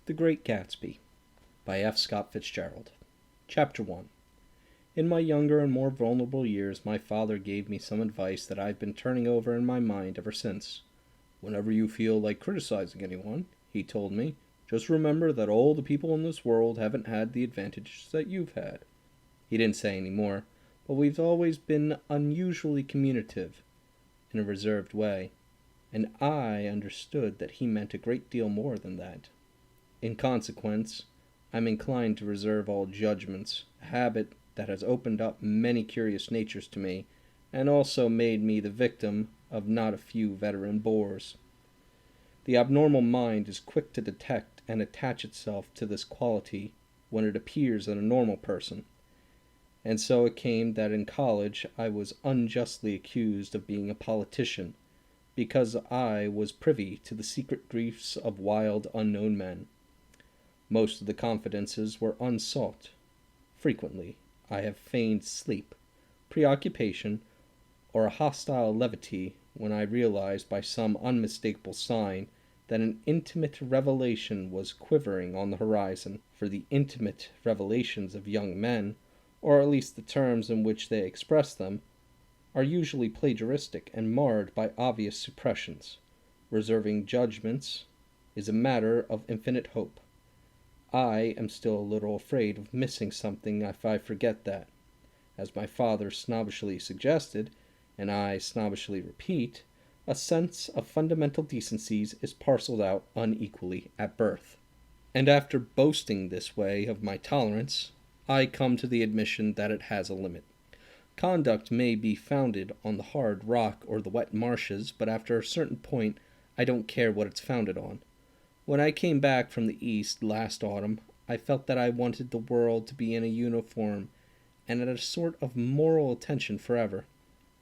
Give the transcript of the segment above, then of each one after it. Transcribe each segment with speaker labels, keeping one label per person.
Speaker 1: The Great Gatsby by F. Scott Fitzgerald. Chapter 1. In my younger and more vulnerable years, my father gave me some advice that I've been turning over in my mind ever since. Whenever you feel like criticizing anyone, he told me, just remember that all the people in this world haven't had the advantages that you've had. He didn't say any more, but we've always been unusually communicative, in a reserved way, and I understood that he meant a great deal more than that. In consequence, I'm inclined to reserve all judgments, a habit that has opened up many curious natures to me, and also made me the victim of not a few veteran bores. The abnormal mind is quick to detect and attach itself to this quality when it appears in a normal person, and so it came that in college I was unjustly accused of being a politician, because I was privy to the secret griefs of wild, unknown men. Most of the confidences were unsought. Frequently, I have feigned sleep, preoccupation, or a hostile levity when I realized by some unmistakable sign that an intimate revelation was quivering on the horizon, for the intimate revelations of young men, or at least the terms in which they express them, are usually plagiaristic and marred by obvious suppressions. Reserving judgments is a matter of infinite hope. I am still a little afraid of missing something if I forget that, as my father snobbishly suggested, and I snobbishly repeat, a sense of fundamental decencies is parceled out unequally at birth. And after boasting this way of my tolerance, I come to the admission that it has a limit. Conduct may be founded on the hard rock or the wet marshes, but after a certain point, I don't care what it's founded on. When I came back from the East last autumn, I felt that I wanted the world to be in a uniform and at a sort of moral attention forever.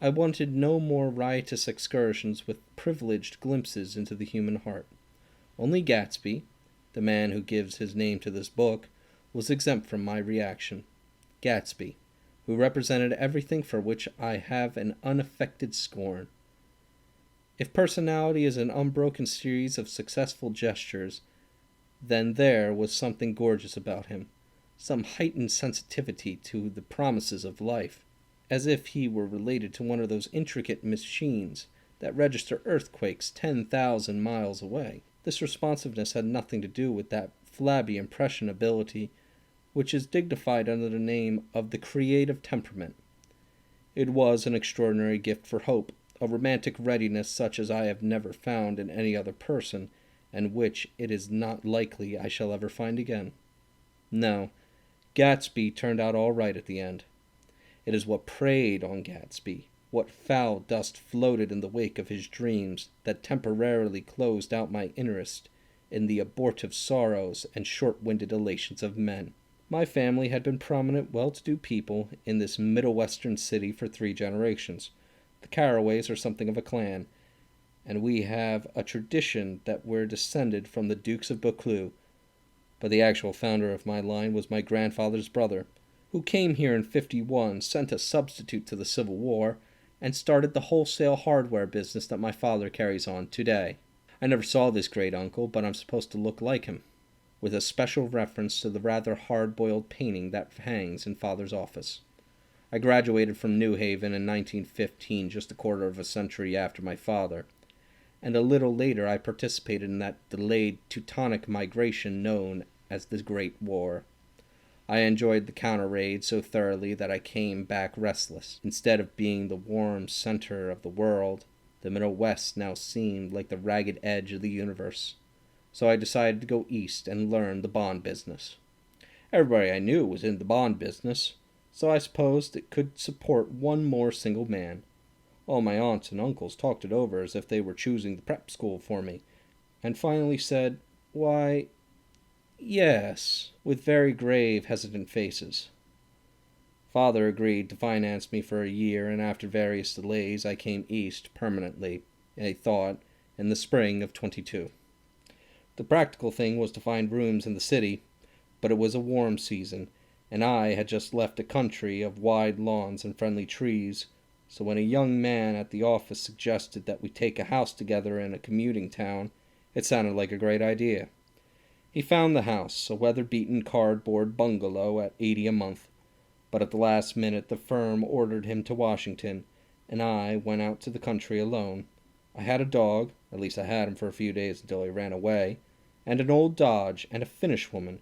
Speaker 1: I wanted no more riotous excursions with privileged glimpses into the human heart. Only Gatsby, the man who gives his name to this book, was exempt from my reaction. Gatsby, who represented everything for which I have an unaffected scorn. If personality is an unbroken series of successful gestures, then there was something gorgeous about him, some heightened sensitivity to the promises of life, as if he were related to one of those intricate machines that register earthquakes 10,000 miles away. This responsiveness had nothing to do with that flabby impressionability which is dignified under the name of the creative temperament. It was an extraordinary gift for hope, a romantic readiness such as I have never found in any other person, and which it is not likely I shall ever find again. No, Gatsby turned out all right at the end. It is what preyed on Gatsby, what foul dust floated in the wake of his dreams, that temporarily closed out my interest in the abortive sorrows and short-winded elations of men. My family had been prominent, well-to-do people in this Middle Western city for 3 generations. The Carraways are something of a clan, and we have a tradition that we're descended from the Dukes of Buccleuch, but the actual founder of my line was my grandfather's brother, who came here in '51, sent a substitute to the Civil War, and started the wholesale hardware business that my father carries on today. I never saw this great uncle, but I'm supposed to look like him, with a special reference to the rather hard-boiled painting that hangs in Father's office. I graduated from New Haven in 1915, just a quarter of a century after my father, and a little later I participated in that delayed Teutonic migration known as the Great War. I enjoyed the counter-raid so thoroughly that I came back restless. Instead of being the warm center of the world, the Middle West now seemed like the ragged edge of the universe. So I decided to go east and learn the bond business. Everybody I knew was in the bond business, so I supposed it could support one more single man. All my aunts and uncles talked it over as if they were choosing the prep school for me, and finally said, "Why, yes," with very grave, hesitant faces. Father agreed to finance me for a year, and after various delays I came east permanently, I thought, in the spring of '22. The practical thing was to find rooms in the city, but it was a warm season, and I had just left a country of wide lawns and friendly trees, so when a young man at the office suggested that we take a house together in a commuting town, it sounded like a great idea. He found the house, a weather-beaten cardboard bungalow at $80 a month, but at the last minute the firm ordered him to Washington, and I went out to the country alone. I had a dog, at least I had him for a few days until he ran away, and an old Dodge, and a Finnish woman,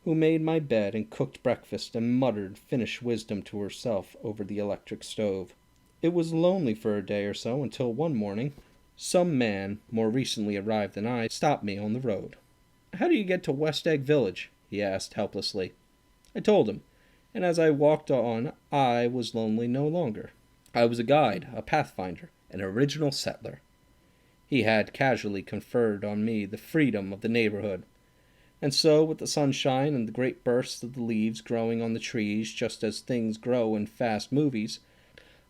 Speaker 1: who made my bed and cooked breakfast and muttered Finnish wisdom to herself over the electric stove. It was lonely for a day or so until one morning some man, more recently arrived than I, stopped me on the road. "How do you get to West Egg Village?" he asked helplessly. I told him, and as I walked on, I was lonely no longer. I was a guide, a pathfinder, an original settler. He had casually conferred on me the freedom of the neighborhood. And so, with the sunshine and the great bursts of the leaves growing on the trees just as things grow in fast movies,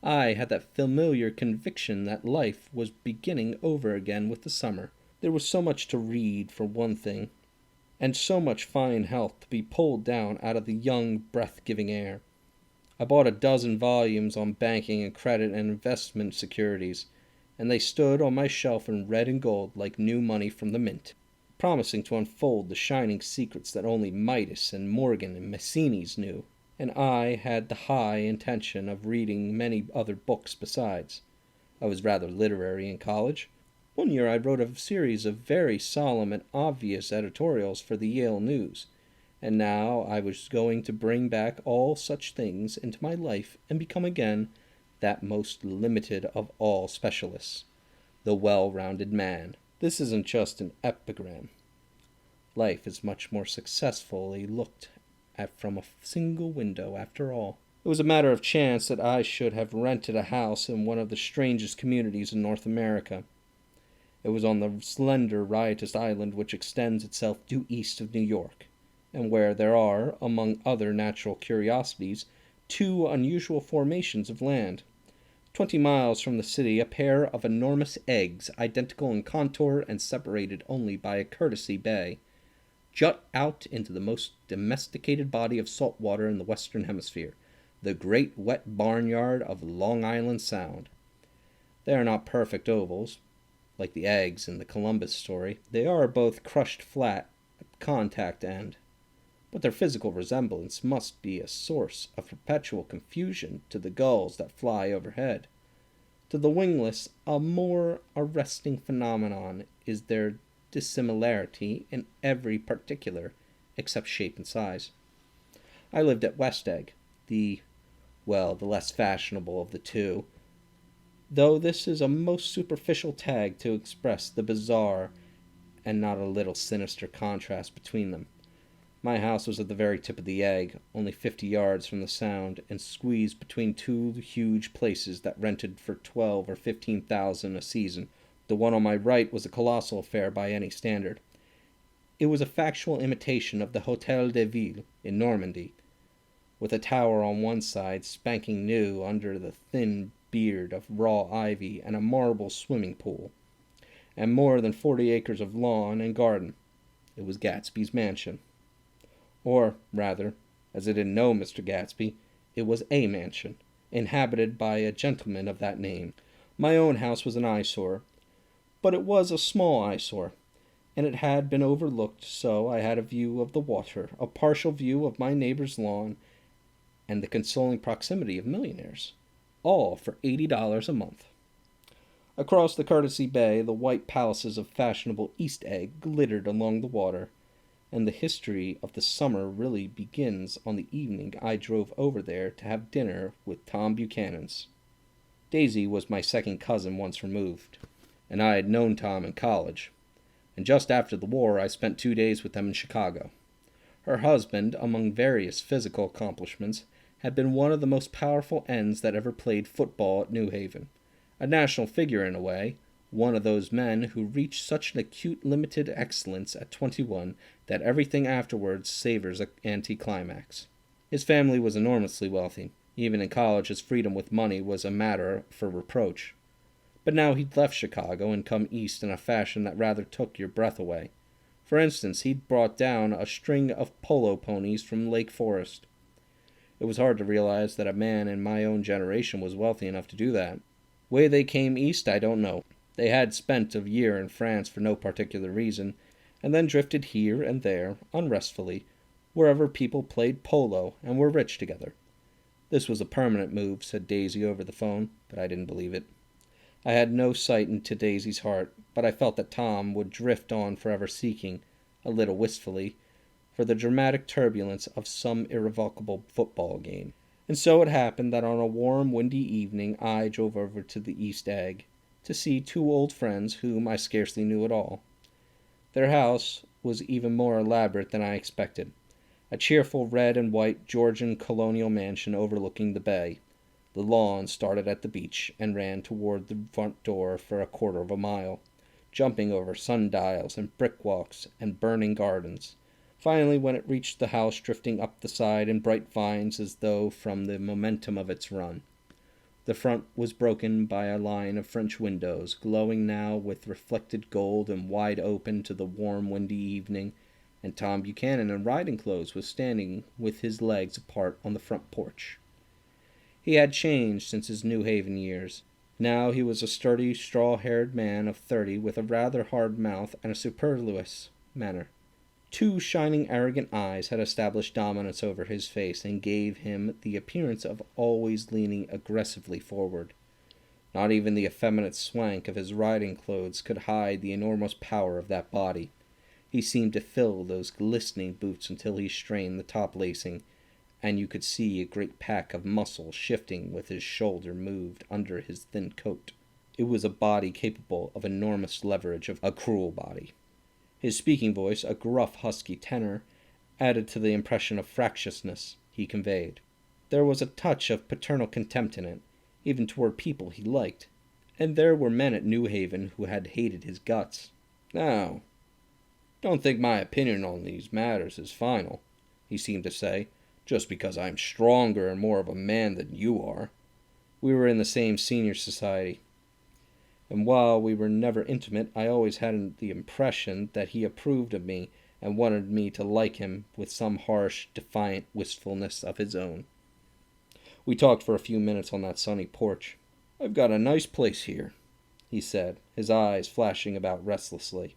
Speaker 1: I had that familiar conviction that life was beginning over again with the summer. There was so much to read, for one thing, and so much fine health to be pulled down out of the young, breath-giving air. I bought a dozen volumes on banking and credit and investment securities, and they stood on my shelf in red and gold like new money from the mint, promising to unfold the shining secrets that only Midas and Morgan and Maecenas knew. And I had the high intention of reading many other books besides. I was rather literary in college. One year I wrote a series of very solemn and obvious editorials for the Yale News, and now I was going to bring back all such things into my life and become again that most limited of all specialists, the well-rounded man. This isn't just an epigram. Life is much more successfully looked at from a single window, after all. It was a matter of chance that I should have rented a house in one of the strangest communities in North America. It was on the slender, riotous island which extends itself due east of New York, and where there are, among other natural curiosities, two unusual formations of land. 20 miles from the city, a pair of enormous eggs, identical in contour and separated only by a courtesy bay, jut out into the most domesticated body of salt water in the Western Hemisphere, the great wet barnyard of Long Island Sound. They are not perfect ovals, like the eggs in the Columbus story. They are both crushed flat at the contact end, but their physical resemblance must be a source of perpetual confusion to the gulls that fly overhead. To the wingless, a more arresting phenomenon is their dissimilarity in every particular except shape and size. I lived at West Egg, the less fashionable of the two, though this is a most superficial tag to express the bizarre and not a little sinister contrast between them. My house was at the very tip of the egg, only 50 yards from the Sound, and squeezed between two huge places that rented for $12,000 or $15,000 a season. The one on my right was a colossal affair by any standard. It was a factual imitation of the Hôtel de Ville in Normandy, with a tower on one side spanking new under the thin beard of raw ivy and a marble swimming pool, and more than 40 acres of lawn and garden. It was Gatsby's mansion. Or, rather, as I didn't know Mr. Gatsby, it was a mansion, inhabited by a gentleman of that name. My own house was an eyesore, but it was a small eyesore, and it had been overlooked, so I had a view of the water, a partial view of my neighbor's lawn, and the consoling proximity of millionaires, all for $80 a month. Across the courtesy bay, the white palaces of fashionable East Egg glittered along the water, and the history of the summer really begins on the evening I drove over there to have dinner with Tom Buchanan's. Daisy was my second cousin once removed, and I had known Tom in college, and just after the war I spent 2 days with them in Chicago. Her husband, among various physical accomplishments, had been one of the most powerful ends that ever played football at New Haven, a national figure in a way, one of those men who reach such an acute limited excellence at 21 that everything afterwards savors an anticlimax. His family was enormously wealthy. Even in college his freedom with money was a matter for reproach. But now he'd left Chicago and come east in a fashion that rather took your breath away. For instance, he'd brought down a string of polo ponies from Lake Forest. It was hard to realize that a man in my own generation was wealthy enough to do that. Way they came east, I don't know. They had spent a year in France for no particular reason, and then drifted here and there, unrestfully, wherever people played polo and were rich together. This was a permanent move, said Daisy over the phone, but I didn't believe it. I had no sight into Daisy's heart, but I felt that Tom would drift on forever seeking, a little wistfully, for the dramatic turbulence of some irrevocable football game. And so it happened that on a warm, windy evening I drove over to the East Egg to see two old friends whom I scarcely knew at all. Their house was even more elaborate than I expected, a cheerful red and white Georgian colonial mansion overlooking the bay. The lawn started at the beach and ran toward the front door for a quarter of a mile, jumping over sundials and brick walks and burning gardens. Finally, when it reached the house, drifting up the side in bright vines as though from the momentum of its run. The front was broken by a line of French windows, glowing now with reflected gold and wide open to the warm, windy evening, and Tom Buchanan in riding clothes was standing with his legs apart on the front porch. He had changed since his New Haven years. Now he was a sturdy, straw-haired man of 30 with a rather hard mouth and a superfluous manner. Two shining, arrogant eyes had established dominance over his face and gave him the appearance of always leaning aggressively forward. Not even the effeminate swank of his riding clothes could hide the enormous power of that body. He seemed to fill those glistening boots until he strained the top lacing, and you could see a great pack of muscle shifting with his shoulder moved under his thin coat. It was a body capable of enormous leverage, of a cruel body. His speaking voice, a gruff, husky tenor, added to the impression of fractiousness he conveyed. There was a touch of paternal contempt in it, even toward people he liked, and there were men at New Haven who had hated his guts. "Now, don't think my opinion on these matters is final," he seemed to say, "just because I'm stronger and more of a man than you are." We were in the same senior society, and while we were never intimate, I always had the impression that he approved of me and wanted me to like him with some harsh, defiant wistfulness of his own. We talked for a few minutes on that sunny porch. "I've got a nice place here," he said, his eyes flashing about restlessly.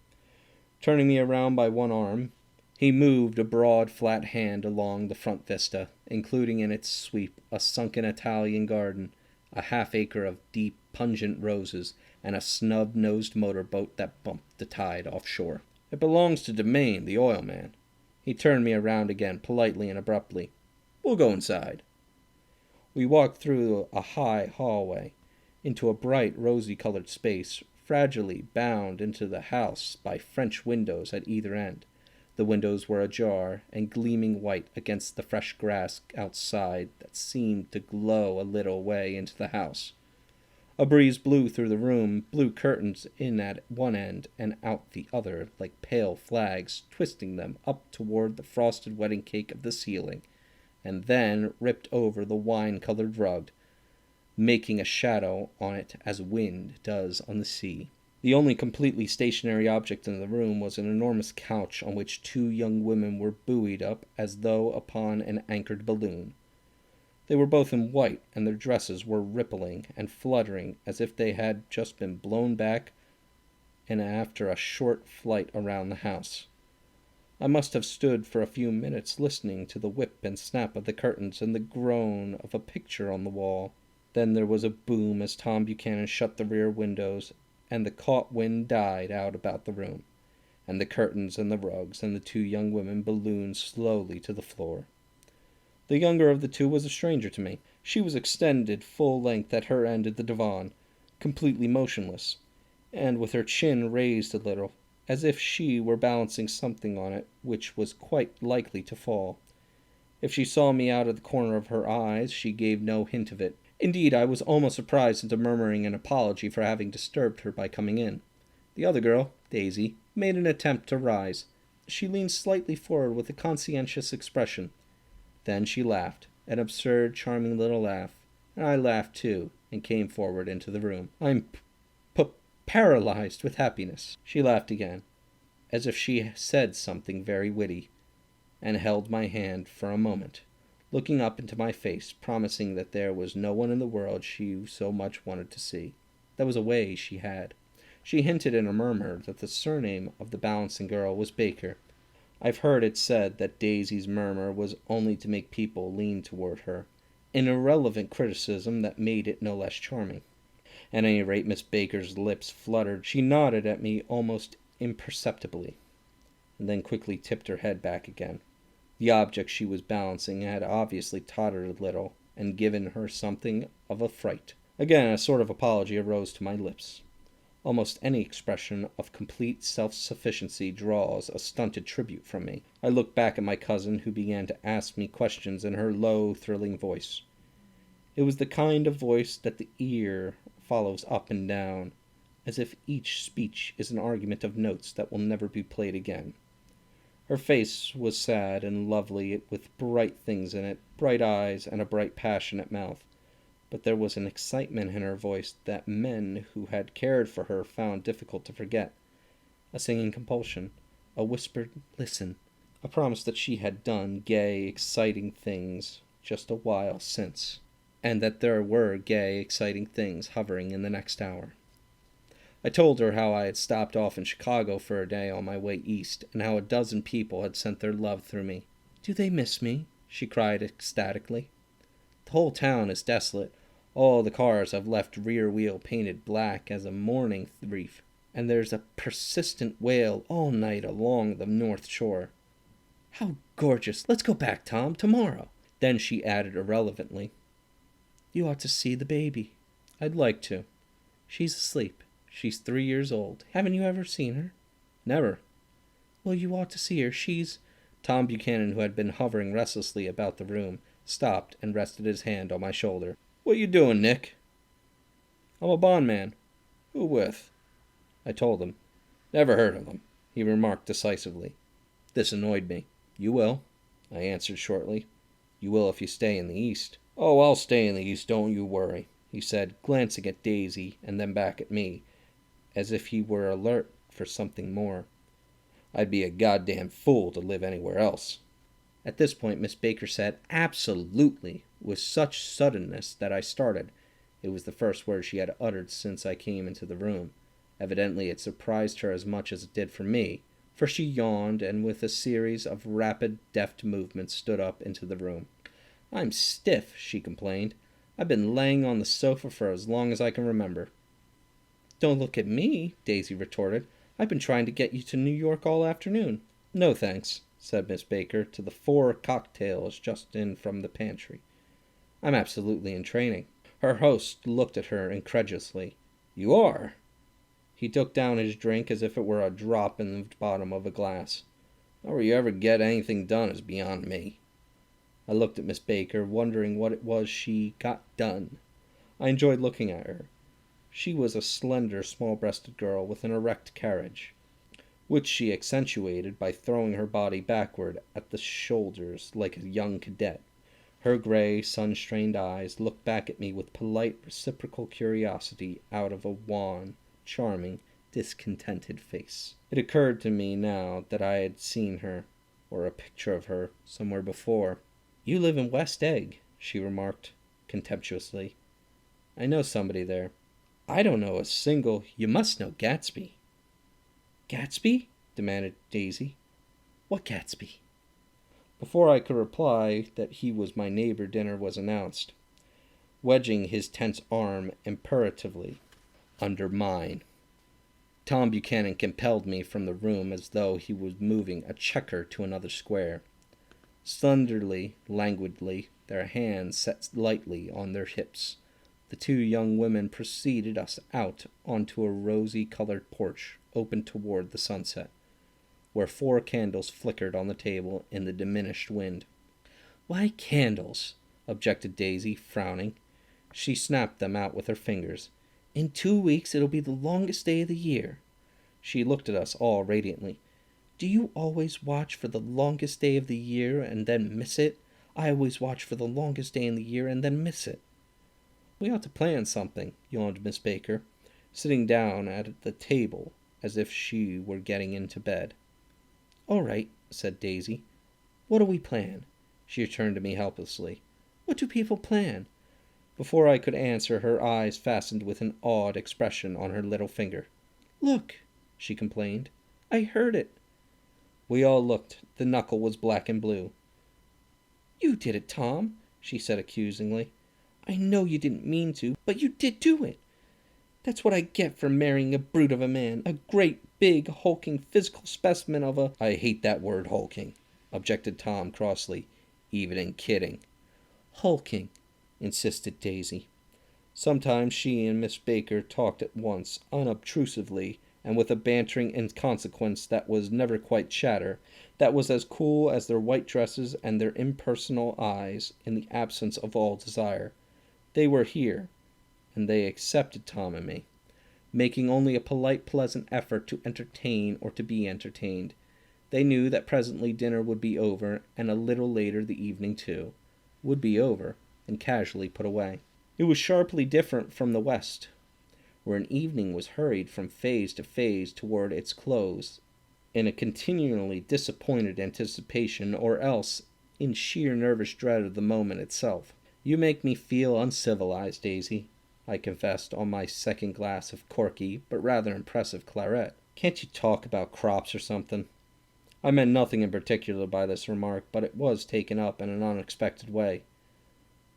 Speaker 1: Turning me around by one arm, he moved a broad, flat hand along the front vista, including in its sweep a sunken Italian garden, a half-acre of deep, pungent roses, and a snub-nosed motorboat that bumped the tide offshore. "It belongs to Domain, the oil man." He turned me around again, politely and abruptly. "We'll go inside." We walked through a high hallway, into a bright, rosy-colored space, fragilely bound into the house by French windows at either end. The windows were ajar and gleaming white against the fresh grass outside that seemed to glow a little way into the house. A breeze blew through the room, blew curtains in at one end and out the other like pale flags, twisting them up toward the frosted wedding cake of the ceiling, and then ripped over the wine-colored rug, making a shadow on it as wind does on the sea. The only completely stationary object in the room was an enormous couch on which two young women were buoyed up as though upon an anchored balloon. They were both in white, and their dresses were rippling and fluttering as if they had just been blown back and after a short flight around the house. I must have stood for a few minutes listening to the whip and snap of the curtains and the groan of a picture on the wall. Then there was a boom as Tom Buchanan shut the rear windows, and the caught wind died out about the room, and the curtains and the rugs and the two young women ballooned slowly to the floor. The younger of the two was a stranger to me. She was extended full length at her end of the divan, completely motionless, and with her chin raised a little, as if she were balancing something on it which was quite likely to fall. If she saw me out of the corner of her eyes, she gave no hint of it. Indeed, I was almost surprised into murmuring an apology for having disturbed her by coming in. The other girl, Daisy, made an attempt to rise. She leaned slightly forward with a conscientious expression. Then she laughed, an absurd, charming little laugh, and I laughed too, and came forward into the room. "I'm paralyzed with happiness." She laughed again, as if she said something very witty, and held my hand for a moment, looking up into my face, promising that there was no one in the world she so much wanted to see. That was a way she had. She hinted in a murmur that the surname of the balancing girl was Baker. I've heard it said that Daisy's murmur was only to make people lean toward her, an irrelevant criticism that made it no less charming. At any rate, Miss Baker's lips fluttered. She nodded at me almost imperceptibly, and then quickly tipped her head back again. The object she was balancing had obviously tottered a little and given her something of a fright. Again, a sort of apology arose to my lips. Almost any expression of complete self-sufficiency draws a stunted tribute from me. I looked back at my cousin, who began to ask me questions in her low, thrilling voice. It was the kind of voice that the ear follows up and down, as if each speech is an argument of notes that will never be played again. Her face was sad and lovely, with bright things in it, bright eyes and a bright passionate mouth. But there was an excitement in her voice that men who had cared for her found difficult to forget. A singing compulsion, a whispered listen, a promise that she had done gay, exciting things just a while since, and that there were gay, exciting things hovering in the next hour. I told her how I had stopped off in Chicago for a day on my way east, and how a dozen people had sent their love through me. "Do they miss me?" she cried ecstatically. "The whole town is desolate. All the cars have left rear wheel painted black as a mourning wreath, and there's a persistent wail all night along the North Shore. How gorgeous! Let's go back, Tom, tomorrow." Then she added irrelevantly, "You ought to see the baby." "I'd like to." "She's asleep. She's 3 years old. Haven't you ever seen her?" "Never." "Well, you ought to see her. She's—" Tom Buchanan, who had been hovering restlessly about the room, stopped and rested his hand on my shoulder. "What you doing, Nick?" "I'm a bondman." "Who with?" I told him. "Never heard of him," he remarked decisively. This annoyed me. "You will," I answered shortly. "You will if you stay in the East." "Oh, I'll stay in the East, don't you worry," he said, glancing at Daisy and then back at me, as if he were alert for something more. "I'd be a goddamn fool to live anywhere else." At this point, Miss Baker said, "Absolutely," with such suddenness that I started. It was the first word she had uttered since I came into the room. Evidently it surprised her as much as it did for me, for she yawned and with a series of rapid, deft movements stood up into the room. "I'm stiff," she complained. "I've been laying on the sofa for as long as I can remember." "Don't look at me," Daisy retorted. "I've been trying to get you to New York all afternoon." "No, thanks," said Miss Baker to the 4 cocktails just in from the pantry. "I'm absolutely in training." Her host looked at her incredulously. "You are?" He took down his drink as if it were a drop in the bottom of a glass. "How you ever get anything done is beyond me." I looked at Miss Baker, wondering what it was she got done. I enjoyed looking at her. She was a slender, small-breasted girl with an erect carriage, which she accentuated by throwing her body backward at the shoulders like a young cadet. Her gray, sun-strained eyes looked back at me with polite, reciprocal curiosity out of a wan, charming, discontented face. It occurred to me now that I had seen her, or a picture of her, somewhere before. "You live in West Egg," she remarked contemptuously. "I know somebody there." "I don't know a single—" "You must know Gatsby." "Gatsby?" demanded Daisy. "What Gatsby?" Before I could reply that he was my neighbor, dinner was announced, wedging his tense arm imperatively under mine. Tom Buchanan compelled me from the room as though he was moving a checker to another square. Slenderly, languidly, their hands set lightly on their hips, the 2 young women preceded us out onto a rosy-colored porch open toward the sunset, where 4 candles flickered on the table in the diminished wind. "Why candles?" objected Daisy, frowning. She snapped them out with her fingers. "In 2 weeks it'll be the longest day of the year." She looked at us all radiantly. "Do you always watch for the longest day of the year and then miss it? I always watch for the longest day in the year and then miss it." "We ought to plan something," yawned Miss Baker, sitting down at the table as if she were getting into bed. "All right," said Daisy. "What do we plan?" She turned to me helplessly. "What do people plan?" Before I could answer, her eyes fastened with an awed expression on her little finger. "Look," she complained. "I heard it." We all looked. The knuckle was black and blue. "You did it, Tom," she said accusingly. "I know you didn't mean to, but you did do it. That's what I get for marrying a brute of a man, a great, big, hulking, physical specimen of a—" "I hate that word, hulking," objected Tom crossly, "even in kidding." "Hulking," insisted Daisy. Sometimes she and Miss Baker talked at once, unobtrusively, and with a bantering inconsequence that was never quite chatter, that was as cool as their white dresses and their impersonal eyes in the absence of all desire. They were here, and they accepted Tom and me, making only a polite, pleasant effort to entertain or to be entertained. They knew that presently dinner would be over, and a little later the evening too would be over, and casually put away. It was sharply different from the West, where an evening was hurried from phase to phase toward its close, in a continually disappointed anticipation, or else in sheer nervous dread of the moment itself. "You make me feel uncivilized, Daisy," I confessed on my second glass of corky but rather impressive claret. "Can't you talk about crops or something?" I meant nothing in particular by this remark, but it was taken up in an unexpected way.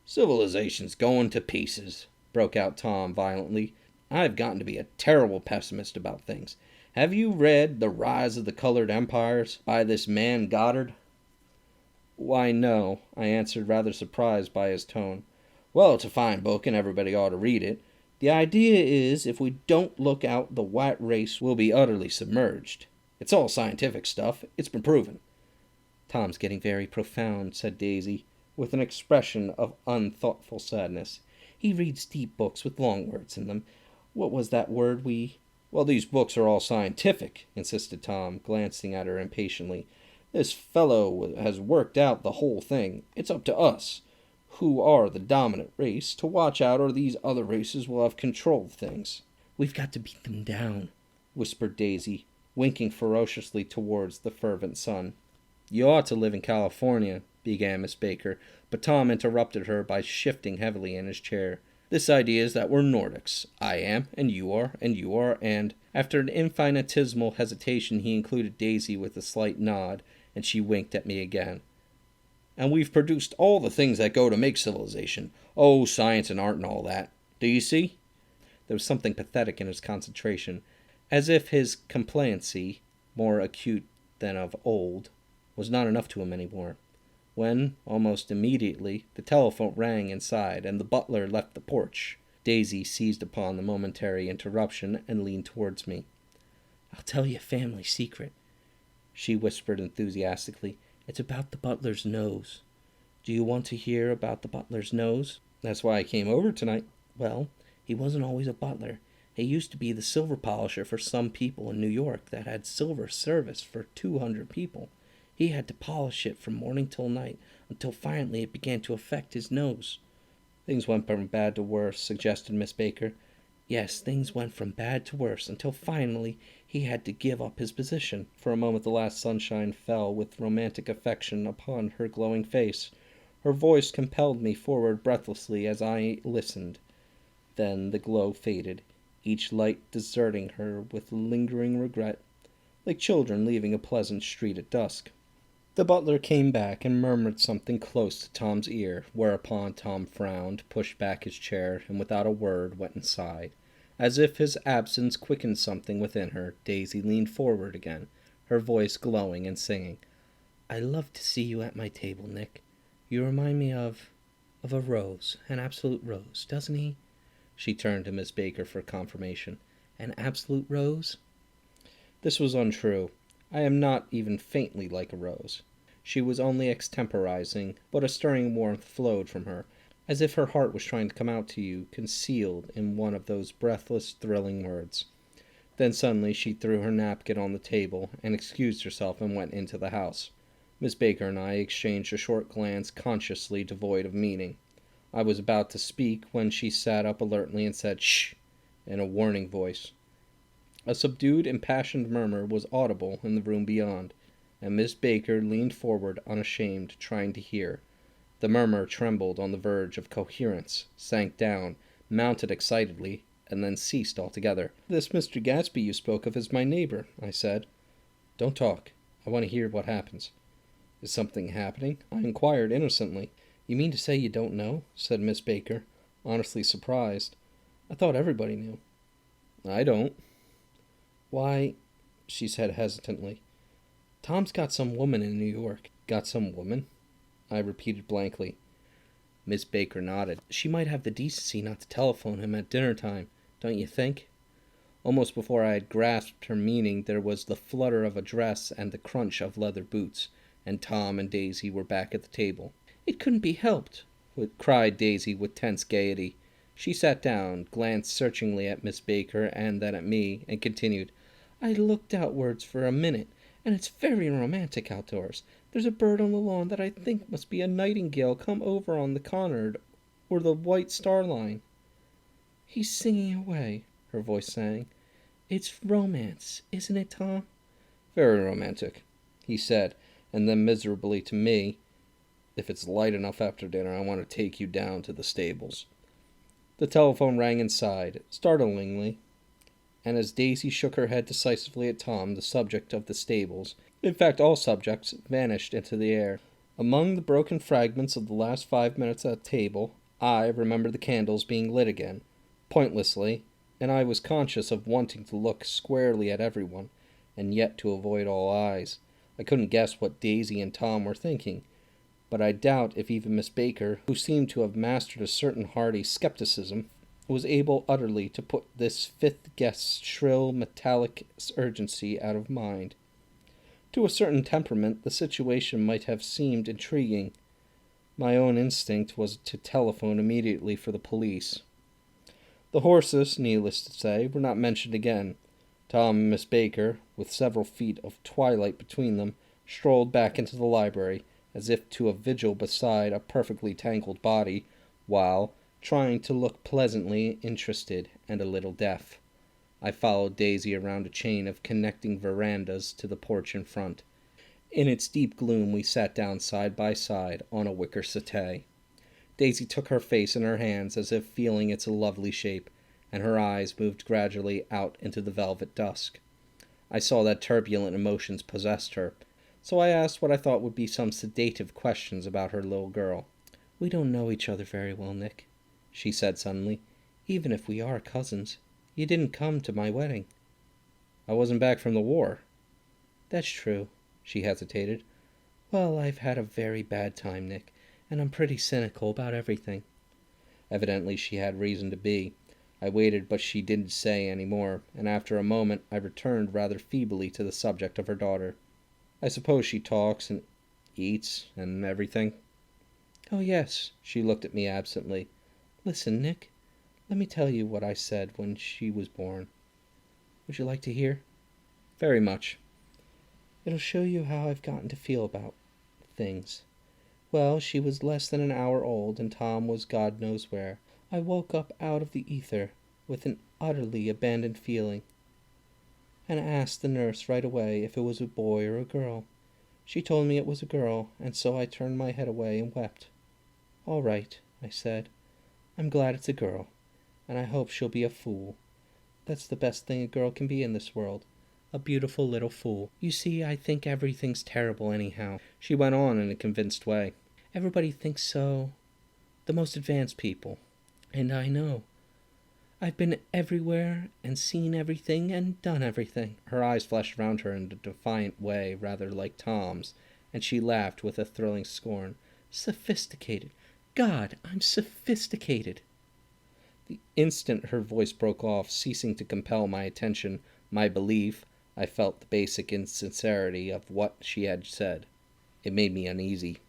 Speaker 1: "Civilization's going to pieces," broke out Tom violently. "I've gotten to be a terrible pessimist about things. Have you read The Rise of the Colored Empires by this man Goddard?" "Why, no," I answered, rather surprised by his tone. "Well, it's a fine book, and everybody ought to read it. The idea is, if we don't look out, the white race will be utterly submerged. It's all scientific stuff. It's been proven." "Tom's getting very profound," said Daisy, with an expression of unthoughtful sadness. "He reads deep books with long words in them. What was that word we—" "Well, these books are all scientific," insisted Tom, glancing at her impatiently. "This fellow has worked out the whole thing. It's up to us, who are the dominant race, to watch out, or these other races will have control of things." "We've got to beat them down," whispered Daisy, winking ferociously towards the fervent sun. "You ought to live in California," began Miss Baker, but Tom interrupted her by shifting heavily in his chair. "This idea is that we're Nordics. I am, and you are, and—" After an infinitesimal hesitation he included Daisy with a slight nod, and she winked at me again. "And we've produced all the things that go to make civilization. Oh, science and art and all that. Do you see?" There was something pathetic in his concentration, as if his complacency, more acute than of old, was not enough to him any more. When, almost immediately, the telephone rang inside and the butler left the porch, Daisy seized upon the momentary interruption and leaned towards me. "I'll tell you a family secret," she whispered enthusiastically. "It's about the butler's nose. Do you want to hear about the butler's nose?" "That's why I came over tonight." "Well, he wasn't always a butler. He used to be the silver polisher for some people in New York that had silver service for 200 people. He had to polish it from morning till night, until finally it began to affect his nose." "Things went from bad to worse," suggested Miss Baker. "Yes, things went from bad to worse, until finally he had to give up his position." For a moment the last sunshine fell with romantic affection upon her glowing face. Her voice compelled me forward breathlessly as I listened. Then the glow faded, each light deserting her with lingering regret, like children leaving a pleasant street at dusk. The butler came back and murmured something close to Tom's ear, whereupon Tom frowned, pushed back his chair, and without a word went inside. As if his absence quickened something within her, Daisy leaned forward again, her voice glowing and singing. "I love to see you at my table, Nick. You remind me of a rose, an absolute rose, doesn't he?" She turned to Miss Baker for confirmation. "An absolute rose?" This was untrue. I am not even faintly like a rose. She was only extemporizing, but a stirring warmth flowed from her, as if her heart was trying to come out to you, concealed in one of those breathless, thrilling words. Then suddenly she threw her napkin on the table and excused herself and went into the house. Miss Baker and I exchanged a short glance consciously devoid of meaning. I was about to speak when she sat up alertly and said, "Shh!" in a warning voice. A subdued, impassioned murmur was audible in the room beyond, and Miss Baker leaned forward unashamed, trying to hear. The murmur trembled on the verge of coherence, sank down, mounted excitedly, and then ceased altogether. "This Mr. Gatsby you spoke of is my neighbor," I said. "Don't talk. I want to hear what happens." "Is something happening?" I inquired innocently. "You mean to say you don't know?" said Miss Baker, honestly surprised. "I thought everybody knew." "I don't." "Why," she said hesitantly, "Tom's got some woman in New York." "Got some woman?" I repeated blankly. Miss Baker nodded. "She might have the decency not to telephone him at dinner time, don't you think?" Almost before I had grasped her meaning, there was the flutter of a dress and the crunch of leather boots, and Tom and Daisy were back at the table. "It couldn't be helped," cried Daisy with tense gaiety. She sat down, glanced searchingly at Miss Baker and then at me, and continued, "I looked outwards for a minute, and it's very romantic outdoors. There's a bird on the lawn that I think must be a nightingale come over on the Conard or the White Star Line. He's singing away," her voice sang. "It's romance, isn't it, Tom?" "Very romantic," he said, and then miserably to me, "If it's light enough after dinner, I want to take you down to the stables." The telephone rang inside, startlingly, and as Daisy shook her head decisively at Tom, the subject of the stables, in fact all subjects, vanished into the air. Among the broken fragments of the last 5 minutes at table, I remembered the candles being lit again, pointlessly, and I was conscious of wanting to look squarely at everyone, and yet to avoid all eyes. I couldn't guess what Daisy and Tom were thinking, but I doubt if even Miss Baker, who seemed to have mastered a certain hearty skepticism, was able utterly to put this fifth guest's shrill, metallic urgency out of mind. To a certain temperament, the situation might have seemed intriguing. My own instinct was to telephone immediately for the police. The horses, needless to say, were not mentioned again. Tom and Miss Baker, with several feet of twilight between them, strolled back into the library, as if to a vigil beside a perfectly tangled body, while trying to look pleasantly interested and a little deaf. I followed Daisy around a chain of connecting verandas to the porch in front. In its deep gloom we sat down side by side on a wicker settee. Daisy took her face in her hands as if feeling its lovely shape, and her eyes moved gradually out into the velvet dusk. I saw that turbulent emotions possessed her, so I asked what I thought would be some sedative questions about her little girl. "We don't know each other very well, Nick," she said suddenly, "even if we are cousins. You didn't come to my wedding." "I wasn't back from the war." "That's true," she hesitated. "Well, I've had a very bad time, Nick, and I'm pretty cynical about everything." Evidently she had reason to be. I waited, but she didn't say any more, and after a moment I returned rather feebly to the subject of her daughter. "I suppose she talks and eats and everything?" "Oh, yes." She looked at me absently. "Listen, Nick, let me tell you what I said when she was born. Would you like to hear?" "Very much." "It'll show you how I've gotten to feel about things. Well, she was less than an hour old, and Tom was God knows where. I woke up out of the ether with an utterly abandoned feeling, and asked the nurse right away if it was a boy or a girl. She told me it was a girl, and so I turned my head away and wept. 'All right,' I said. 'I'm glad it's a girl, and I hope she'll be a fool. That's the best thing a girl can be in this world, a beautiful little fool. You see, I think everything's terrible anyhow,' she went on in a convinced way. 'Everybody thinks so, the most advanced people. And I know. I've been everywhere and seen everything and done everything.' Her eyes flashed around her in a defiant way, rather like Tom's, and she laughed with a thrilling scorn. 'Sophisticated. God, I'm sophisticated.' The instant her voice broke off, ceasing to compel my attention, my belief, I felt the basic insincerity of what she had said. It made me uneasy,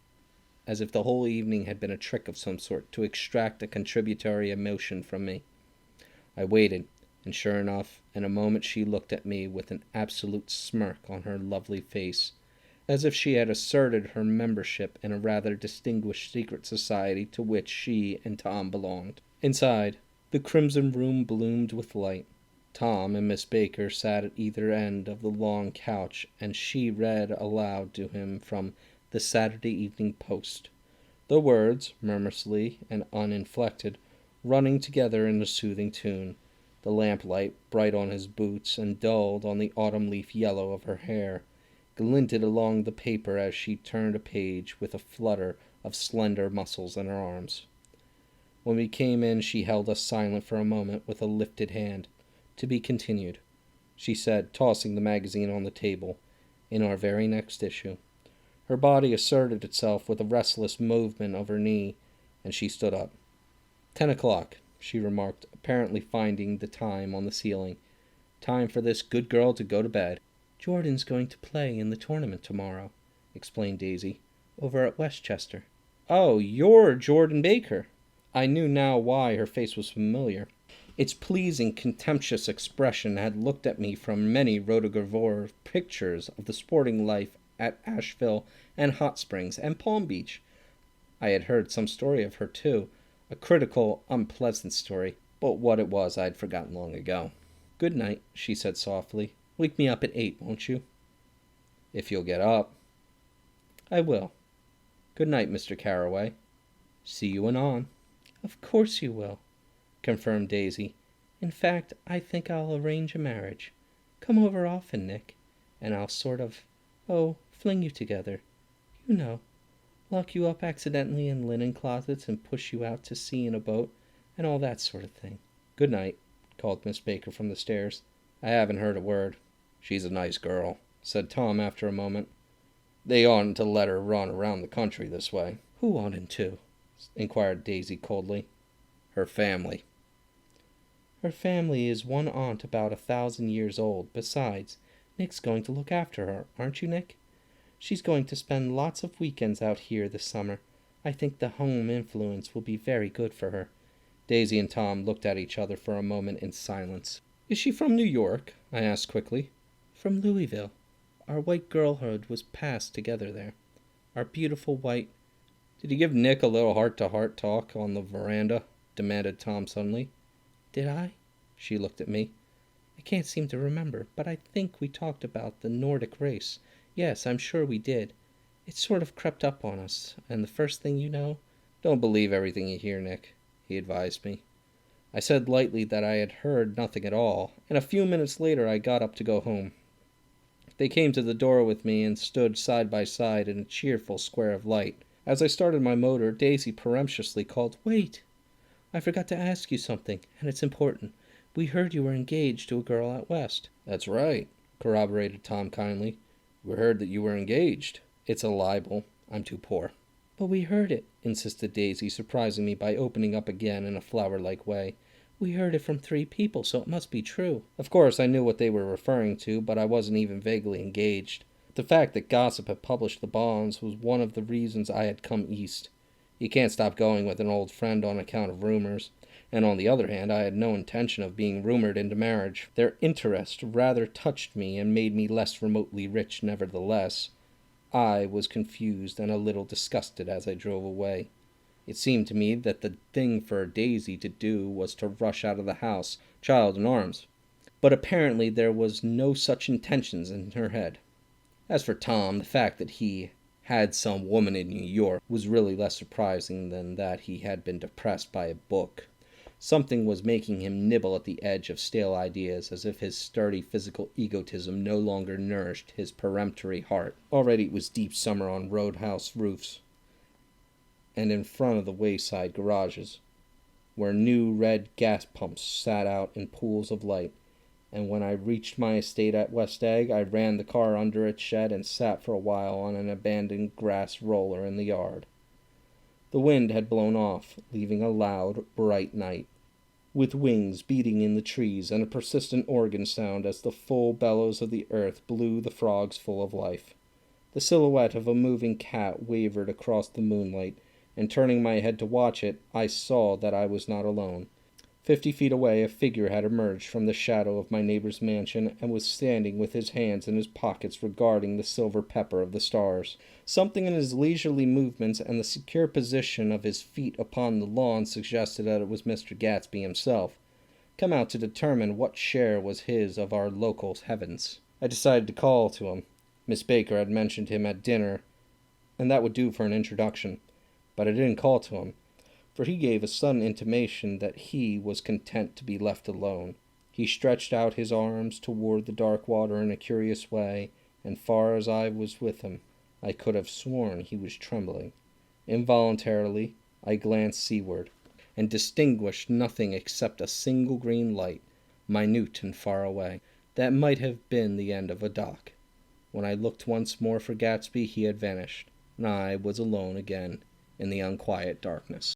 Speaker 1: as if the whole evening had been a trick of some sort to extract a contributory emotion from me. I waited, and sure enough, in a moment she looked at me with an absolute smirk on her lovely face, as if she had asserted her membership in a rather distinguished secret society to which she and Tom belonged. Inside, the crimson room bloomed with light. Tom and Miss Baker sat at either end of the long couch, and she read aloud to him from the Saturday Evening Post, the words, murmurously and uninflected, running together in a soothing tune. The lamplight, bright on his boots and dulled on the autumn leaf yellow of her hair, glinted along the paper as she turned a page with a flutter of slender muscles in her arms. When we came in, she held us silent for a moment with a lifted hand. "To be continued," she said, tossing the magazine on the table, "in our very next issue." Her body asserted itself with a restless movement of her knee, and she stood up. 10 o'clock, she remarked, apparently finding the time on the ceiling. "Time for this good girl to go to bed." "Jordan's going to play in the tournament tomorrow," explained Daisy, "over at Westchester." "Oh, you're Jordan Baker." I knew now why her face was familiar. Its pleasing, contemptuous expression had looked at me from many rotogravure pictures of the sporting life at Asheville and Hot Springs and Palm Beach. I had heard some story of her, too, a critical, unpleasant story, but what it was I had forgotten long ago. "Good night," she said softly. "Wake me up at 8, won't you?" "If you'll get up." "I will. Good night, Mr. Carroway. See you anon." "Of course you will," confirmed Daisy. "In fact, I think I'll arrange a marriage. Come over often, Nick, and I'll fling you together. You know, lock you up accidentally in linen closets and push you out to sea in a boat, and all that sort of thing." "Good night," called Miss Baker from the stairs. "I haven't heard a word." "She's a nice girl," said Tom after a moment. "They oughtn't to let her run around the country this way." "Who oughtn't to?" inquired Daisy coldly. "Her family." "Her family is one aunt about 1,000 years old. Besides, Nick's going to look after her, aren't you, Nick? She's going to spend lots of weekends out here this summer. I think the home influence will be very good for her." Daisy and Tom looked at each other for a moment in silence. "Is she from New York?" I asked quickly. "From Louisville. Our white girlhood was passed together there. Our beautiful white—" "Did you give Nick a little heart-to-heart talk on the veranda?" demanded Tom suddenly. "Did I?" She looked at me. "I can't seem to remember, but I think we talked about the Nordic race. Yes, I'm sure we did. It sort of crept up on us, and the first thing you know—" "Don't believe everything you hear, Nick," he advised me. I said lightly that I had heard nothing at all, and a few minutes later I got up to go home. They came to the door with me and stood side by side in a cheerful square of light. As I started my motor, Daisy peremptuously called, "Wait! I forgot to ask you something, and it's important. We heard you were engaged to a girl out west." "That's right," corroborated Tom kindly. "We heard that you were engaged." "It's a libel. I'm too poor." "But we heard it," insisted Daisy, surprising me by opening up again in a flower-like way. "We heard it from 3 people, so it must be true." Of course, I knew what they were referring to, but I wasn't even vaguely engaged. The fact that gossip had published the bonds was one of the reasons I had come east. You can't stop going with an old friend on account of rumors. And on the other hand, I had no intention of being rumored into marriage. Their interest rather touched me and made me less remotely rich nevertheless. I was confused and a little disgusted as I drove away. It seemed to me that the thing for Daisy to do was to rush out of the house, child in arms. But apparently there was no such intentions in her head. As for Tom, the fact that he had some woman in New York was really less surprising than that he had been depressed by a book. Something was making him nibble at the edge of stale ideas, as if his sturdy physical egotism no longer nourished his peremptory heart. Already it was deep summer on roadhouse roofs and in front of the wayside garages, where new red gas pumps sat out in pools of light. And when I reached my estate at West Egg, I ran the car under its shed and sat for a while on an abandoned grass roller in the yard. The wind had blown off, leaving a loud, bright night, with wings beating in the trees and a persistent organ sound as the full bellows of the earth blew the frogs full of life. The silhouette of a moving cat wavered across the moonlight, and turning my head to watch it, I saw that I was not alone. 50 feet away, a figure had emerged from the shadow of my neighbor's mansion and was standing with his hands in his pockets regarding the silver pepper of the stars. Something in his leisurely movements and the secure position of his feet upon the lawn suggested that it was Mr. Gatsby himself, come out to determine what share was his of our local heavens. I decided to call to him. Miss Baker had mentioned him at dinner, and that would do for an introduction, but I didn't call to him, for he gave a sudden intimation that he was content to be left alone. He stretched out his arms toward the dark water in a curious way, and far as I was with him, I could have sworn he was trembling. Involuntarily, I glanced seaward, and distinguished nothing except a single green light, minute and far away. That might have been the end of a dock. When I looked once more for Gatsby, he had vanished, and I was alone again in the unquiet darkness.